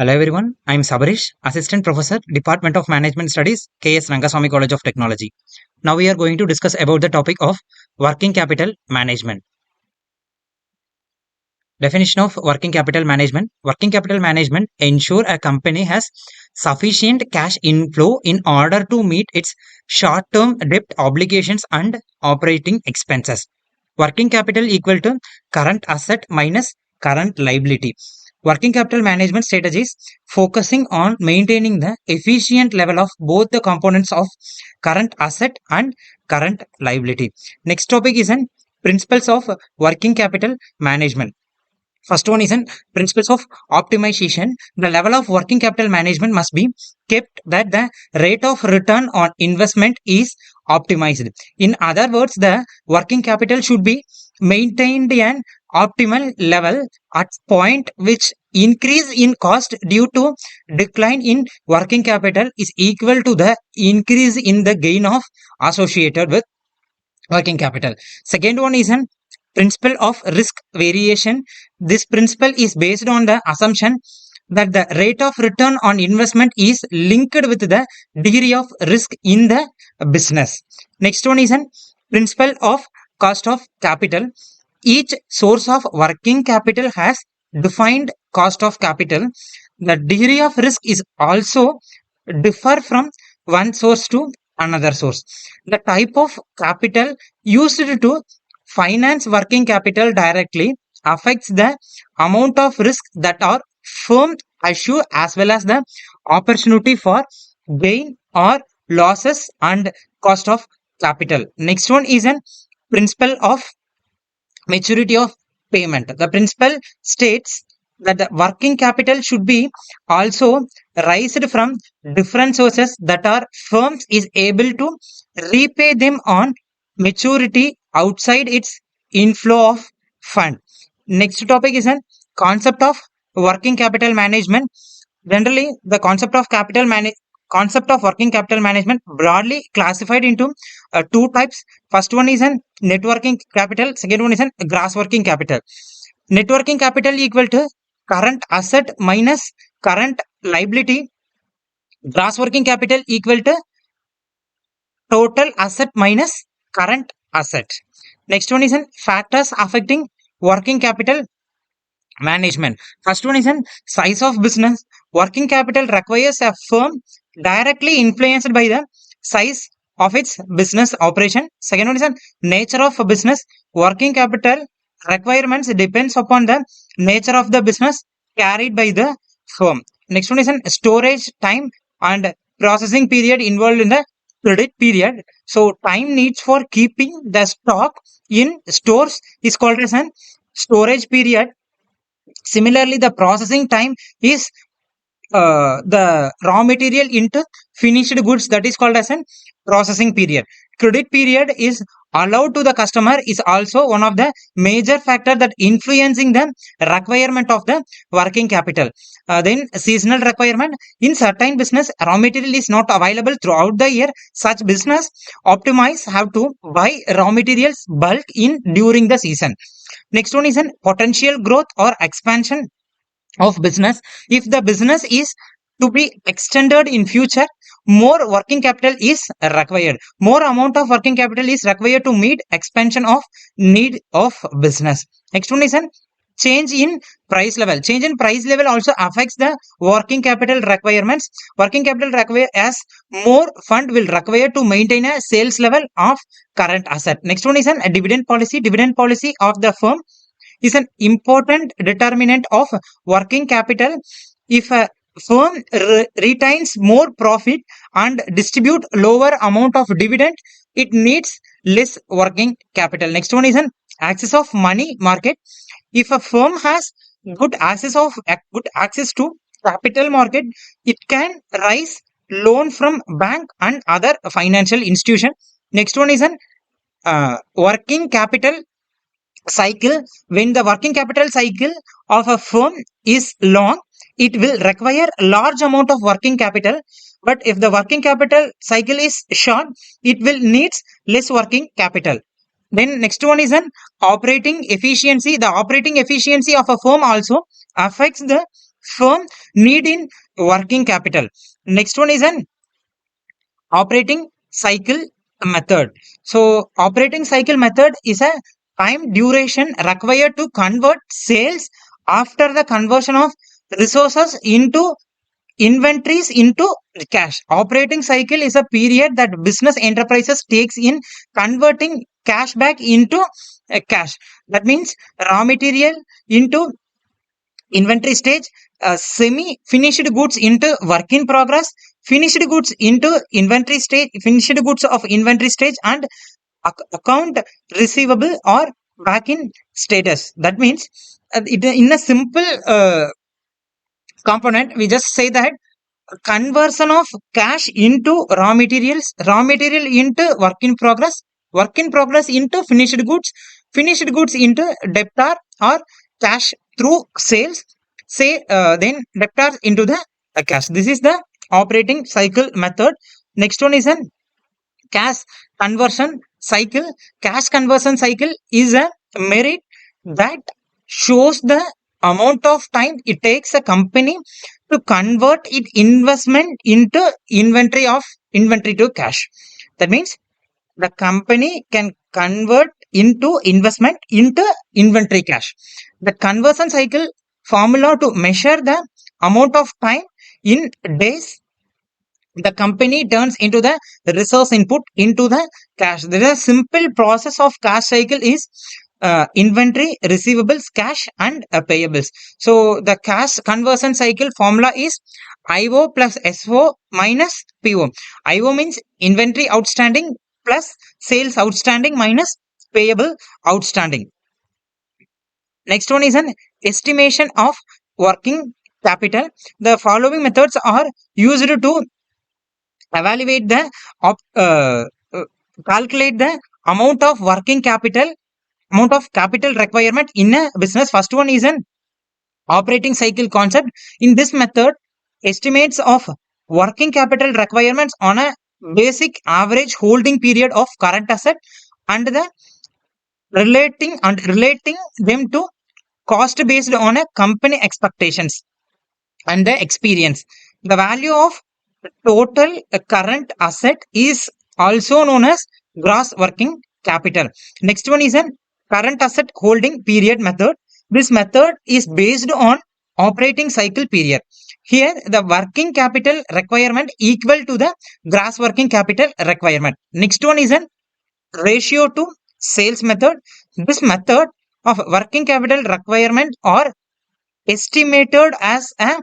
Hello everyone, I am Sabarish, Assistant Professor, Department of Management Studies, K.S.Rangasamy College of Technology. Now we are going to discuss about the topic of working capital management. Definition of working capital management. Working capital management ensure a company has sufficient cash inflow in order to meet its short-term debt obligations and operating expenses. Working capital equal to current asset minus current liability. Working capital management strategies focusing on maintaining the efficient level of both the components of current asset and current liability. Next topic is an principles of working capital management. First one is in principles of optimization. The level of working capital management must be kept that the rate of return on investment is optimized. In other words, the working capital should be maintained an optimal level at point which increase in cost due to decline in working capital is equal to the increase in the gain of associated with working capital. Second one is an principle of risk variation. This principle is based on the assumption that the rate of return on investment is linked with the degree of risk in the business. Next one is an principle of cost of capital. Each source of working capital has defined cost of capital. The degree of risk is also differ from one source to another source. The type of capital used to finance working capital directly affects the amount of risk that our firm assure as well as the opportunity for gain or losses and cost of capital. Next one is an principle of maturity of payment. The principle states that the working capital should be also raised from different sources that our firms is able to repay them on maturity outside its inflow of fund. Next topic is a concept of working capital management. Generally, the concept of working capital management broadly classified into two types. First one is an net working capital. Second one is an gross working capital. Net working capital equal to current asset minus current liability. Gross working capital equal to total asset minus current asset. Next one is an factors affecting working capital management. First one is an size of business. Working capital requires a firm directly influenced by the size of its business operation. Second one is a nature of a business. Working capital requirements depends upon the nature of the business carried by the firm. Next one is an storage time and processing period involved in the credit period. So time needs for keeping the stock in stores is called as an storage period. Similarly, the processing time is the raw material into finished goods, that is called as an processing period. Credit period is allowed to the customer is also one of the major factor that influencing the requirement of the working capital. Then seasonal requirement. In certain business, raw material is not available throughout the year. Such business optimize have to buy raw materials bulk in during the season. Next one is an potential growth or expansion of business. If the business is to be extended in future, more working capital is required. More amount of working capital is required to meet expansion of need of business. Next one is an change in price level. Change in price level also affects the working capital requirements. Working capital require as more fund will require to maintain a sales level of current asset. Next one is a dividend policy. Dividend policy of the firm is an important determinant of working capital. If a firm retains more profit and distribute lower amount of dividend, it needs less working capital. Next one is an access of money market. If a firm has good access to capital market, it can raise loan from bank and other financial institution. Next one is an working capital cycle. When the working capital cycle of a firm is long, it will require a large amount of working capital. But if the working capital cycle is short, it will needs less working capital. Then next one is an operating efficiency. The operating efficiency of a firm also affects the firm need in working capital. Next one is an operating cycle method. So operating cycle method is a time duration required to convert sales after the conversion of resources into inventories into cash. Operating cycle is a period that business enterprises takes in converting cash back into cash. That means raw material into inventory stage, semi finished goods into work in progress, finished goods into inventory stage, finished goods of inventory stage, and account receivable or back in status. That means in a simple component, we just say that conversion of cash into raw material into work in progress into finished goods into debtor or cash through sales, say then debtor into the cash. This is the operating cycle method. Next one is an cash conversion cycle. Cash conversion cycle is a merit that shows the amount of time it takes a company to convert its investment into inventory to cash. That means the company can convert into investment into inventory cash. The conversion cycle formula to measure the amount of time in days the company turns into the resource input into the cash. There is a simple process of cash cycle is inventory, receivables, cash, and payables. So the cash conversion cycle formula is IO plus SO minus PO. IO means inventory outstanding plus sales outstanding minus payable outstanding. Next one is an estimation of working capital. The following methods are used to evaluate the uh, calculate the amount of working capital, amount of capital requirement in a business. First one is an operating cycle concept. In this method, estimates of working capital requirements on a basic average holding period of current asset and the relating them to cost based on a company expectations and the experience. The value of total current asset is also known as gross working capital. Next one is an current asset holding period method. This method is based on operating cycle period. Here the working capital requirement equal to the gross working capital requirement. Next one is an ratio to sales method. This method of working capital requirement or estimated as a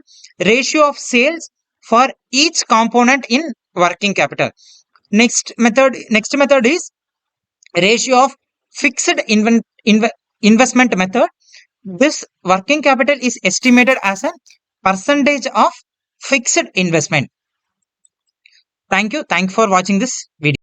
ratio of sales for each component in working capital. Next method is ratio of fixed investment method. This working capital is estimated as a percentage of fixed investment. Thank you for watching this video.